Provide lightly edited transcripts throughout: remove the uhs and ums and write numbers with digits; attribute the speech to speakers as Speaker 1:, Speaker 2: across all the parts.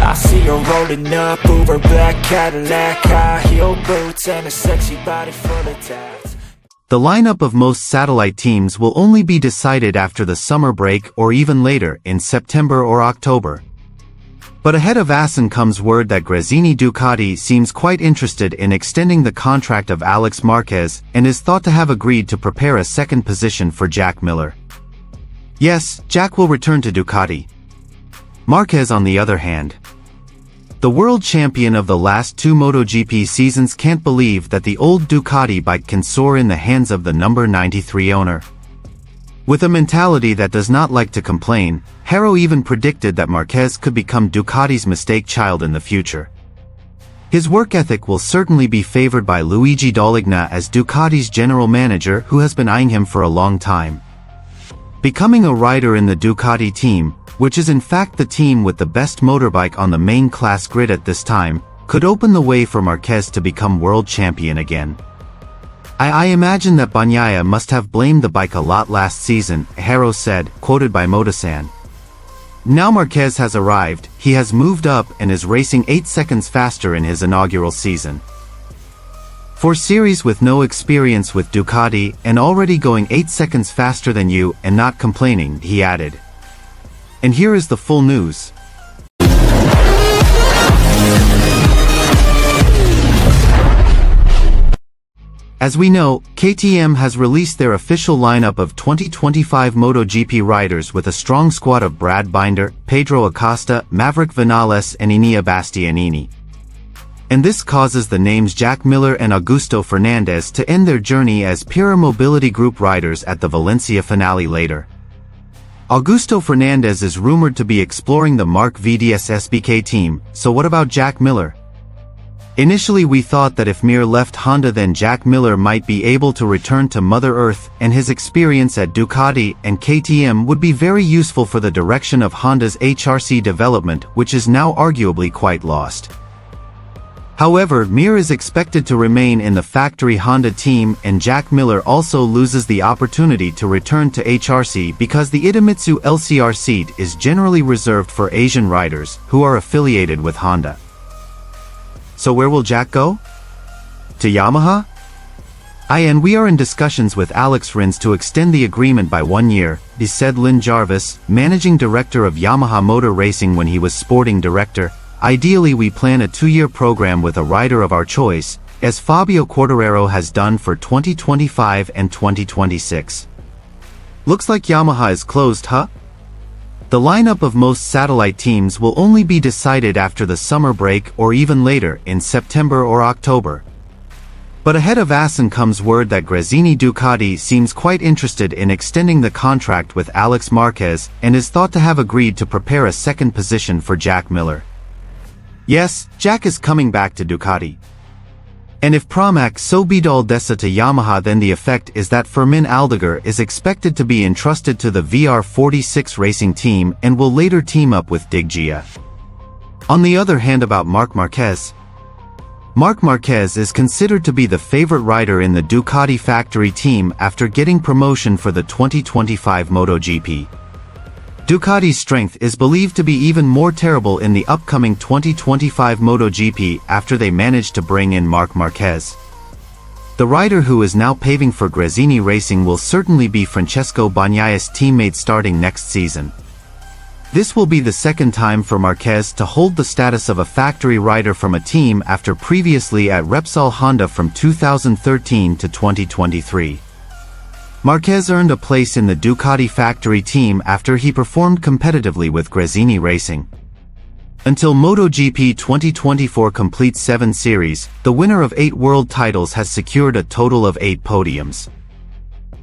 Speaker 1: I see her rolling up, Uber black Cadillac, high heel boots and a sexy body full of tats.
Speaker 2: The lineup of most satellite teams will only be decided after the summer break or even later, in September or October. But ahead of Assen comes word that Gresini Ducati seems quite interested in extending the contract of Alex Marquez and is thought to have agreed to prepare a second position for Jack Miller. Yes, Jack will return to Ducati. Marquez, on the other hand, the world champion of the last two MotoGP seasons, can't believe that the old Ducati bike can soar in the hands of the number 93 owner. With a mentality that does not like to complain, Haro even predicted that Marquez could become Ducati's mistake child in the future. His work ethic will certainly be favored by Luigi Dalligna as Ducati's general manager, who has been eyeing him for a long time. Becoming a rider in the Ducati team, which is in fact the team with the best motorbike on the main class grid at this time, could open the way for Marquez to become world champion again. I imagine that Bagnaia must have blamed the bike a lot last season, Haro said, quoted by Motosan. Now Marquez has arrived, he has moved up and is racing 8 seconds faster in his inaugural season. For series with no experience with Ducati and already going 8 seconds faster than you and not complaining, he added. And here is the full news. As we know, KTM has released their official lineup of 2025 MotoGP riders with a strong squad of Brad Binder, Pedro Acosta, Maverick Vinales and Enea Bastianini. And this causes the names Jack Miller and Augusto Fernandez to end their journey as Pura Mobility Group riders at the Valencia finale later. Augusto Fernandez is rumored to be exploring the Marc VDS SBK team, so what about Jack Miller? Initially we thought that if Mir left Honda, then Jack Miller might be able to return to Mother Earth, and his experience at Ducati and KTM would be very useful for the direction of Honda's HRC development, which is now arguably quite lost. However, Mir is expected to remain in the factory Honda team, and Jack Miller also loses the opportunity to return to HRC because the Idemitsu LCR seat is generally reserved for Asian riders who are affiliated with Honda. So where will Jack go? To Yamaha? And we are in discussions with Alex Rins to extend the agreement by 1 year, said Lynn Jarvis, managing director of Yamaha Motor Racing when he was sporting director. Ideally we plan a 2-year program with a rider of our choice, as Fabio Quartararo has done for 2025 and 2026. Looks like Yamaha is closed, huh? The lineup of most satellite teams will only be decided after the summer break or even later, in September or October. But ahead of Assen comes word that Gresini Ducati seems quite interested in extending the contract with Alex Marquez and is thought to have agreed to prepare a second position for Jack Miller. Yes, Jack is coming back to Ducati. And if Pramac so bidal desa to Yamaha, then the effect is that Fermin Aldeguer is expected to be entrusted to the VR46 racing team and will later team up with Diggia. On the other hand, about Marc Marquez. Marc Marquez is considered to be the favorite rider in the Ducati factory team after getting promotion for the 2025 MotoGP. Ducati's strength is believed to be even more terrible in the upcoming 2025 MotoGP after they managed to bring in Marc Marquez. The rider who is now paving for Gresini Racing will certainly be Francesco Bagnaia's teammate starting next season. This will be the second time for Marquez to hold the status of a factory rider from a team after previously at Repsol Honda from 2013 to 2023. Marquez earned a place in the Ducati factory team after he performed competitively with Gresini Racing. Until MotoGP 2024 completes 7 series, the winner of 8 world titles has secured a total of 8 podiums.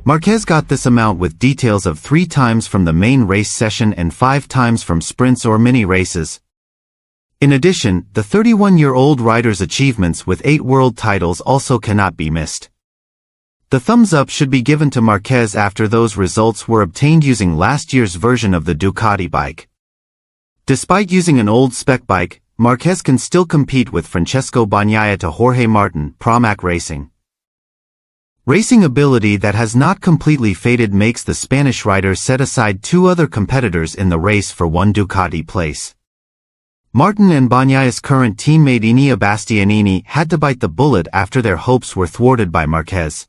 Speaker 2: Marquez got this amount with details of 3 times from the main race session and 5 times from sprints or mini races. In addition, the 31-year-old rider's achievements with 8 world titles also cannot be missed. The thumbs up should be given to Marquez after those results were obtained using last year's version of the Ducati bike. Despite using an old spec bike, Marquez can still compete with Francesco Bagnaia to Jorge Martin, Pramac Racing. Racing ability that has not completely faded makes the Spanish rider set aside 2 other competitors in the race for one Ducati place. Martin and Bagnaia's current teammate Enea Bastianini had to bite the bullet after their hopes were thwarted by Marquez.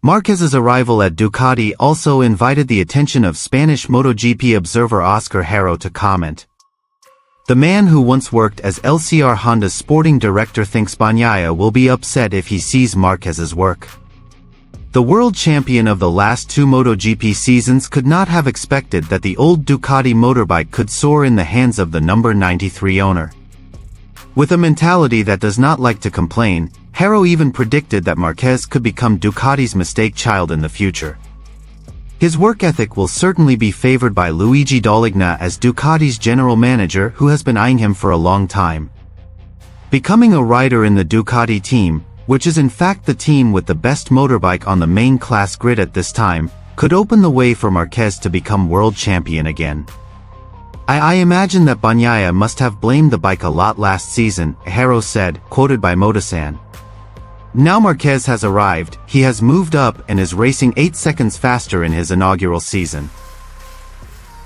Speaker 2: Marquez's arrival at Ducati also invited the attention of Spanish MotoGP observer Oscar Haro to comment. The man who once worked as LCR Honda's sporting director thinks Bagnaia will be upset if he sees Marquez's work. The world champion of the last two MotoGP seasons could not have expected that the old Ducati motorbike could soar in the hands of the number 93 owner. With a mentality that does not like to complain, Haro even predicted that Marquez could become Ducati's mistake child in the future. His work ethic will certainly be favored by Luigi Dalligna as Ducati's general manager, who has been eyeing him for a long time. Becoming a rider in the Ducati team, which is in fact the team with the best motorbike on the main class grid at this time, could open the way for Marquez to become world champion again. I imagine that Bagnaia must have blamed the bike a lot last season, Haro said, quoted by Motosan. Now Marquez has arrived, he has moved up and is racing 8 seconds faster in his inaugural season.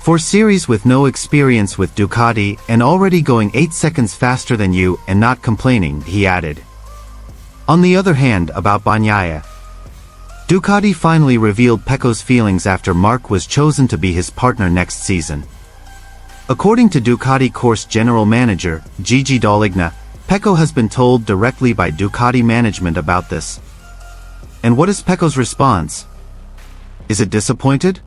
Speaker 2: For series with no experience with Ducati and already going 8 seconds faster than you and not complaining, he added. On the other hand, about Bagnaia, Ducati finally revealed Pecco's feelings after Marc was chosen to be his partner next season. According to Ducati course general manager, Gigi Dalligna, Pecco has been told directly by Ducati management about this. And what is Pecco's response? Is it disappointed?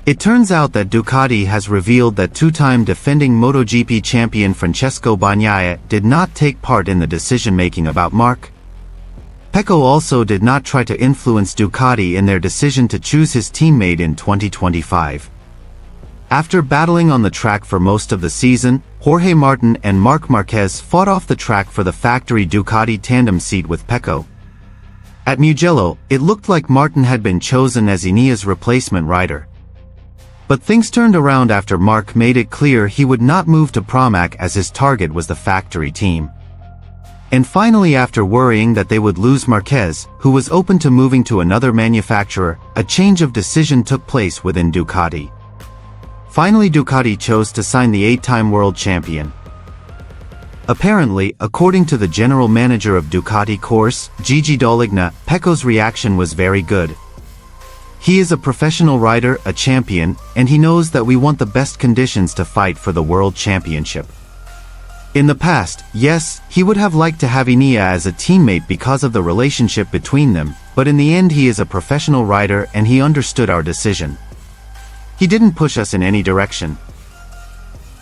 Speaker 2: It turns out that Ducati has revealed that two-time defending MotoGP champion Francesco Bagnaia did not take part in the decision-making about Marc. Pecco also did not try to influence Ducati in their decision to choose his teammate in 2025. After battling on the track for most of the season, Jorge Martin and Marc Marquez fought off the track for the factory Ducati tandem seat with Pecco. At Mugello, it looked like Martin had been chosen as Enea's replacement rider. But things turned around after Marc made it clear he would not move to Pramac as his target was the factory team. And finally, after worrying that they would lose Marquez, who was open to moving to another manufacturer, a change of decision took place within Ducati. Finally, Ducati chose to sign the 8-time world champion. Apparently, according to the general manager of Ducati course, Gigi Dalligna, Pecco's reaction was very good. He is a professional rider, a champion, and he knows that we want the best conditions to fight for the world championship. In the past, yes, he would have liked to have Enea as a teammate because of the relationship between them, but in the end he is a professional rider and he understood our decision. He didn't push us in any direction.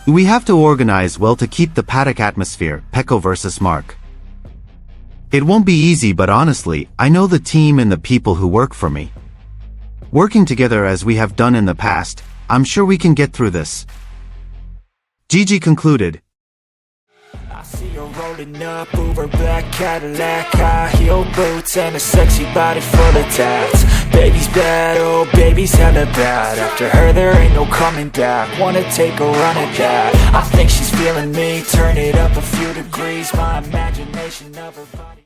Speaker 2: We have to organize well to keep the paddock atmosphere, Pecco versus Marc. It won't be easy, but honestly, I know the team and the people who work for me. Working together as we have done in the past, I'm sure we can get through this. Gigi concluded.
Speaker 1: I see her rolling up, Uber black Cadillac, high heel boots and a sexy body full of tats. Baby's bad, oh baby's hella bad. After her there ain't no coming back. Wanna take a run at that. I think she's feeling me. Turn it up a few degrees. My imagination of her body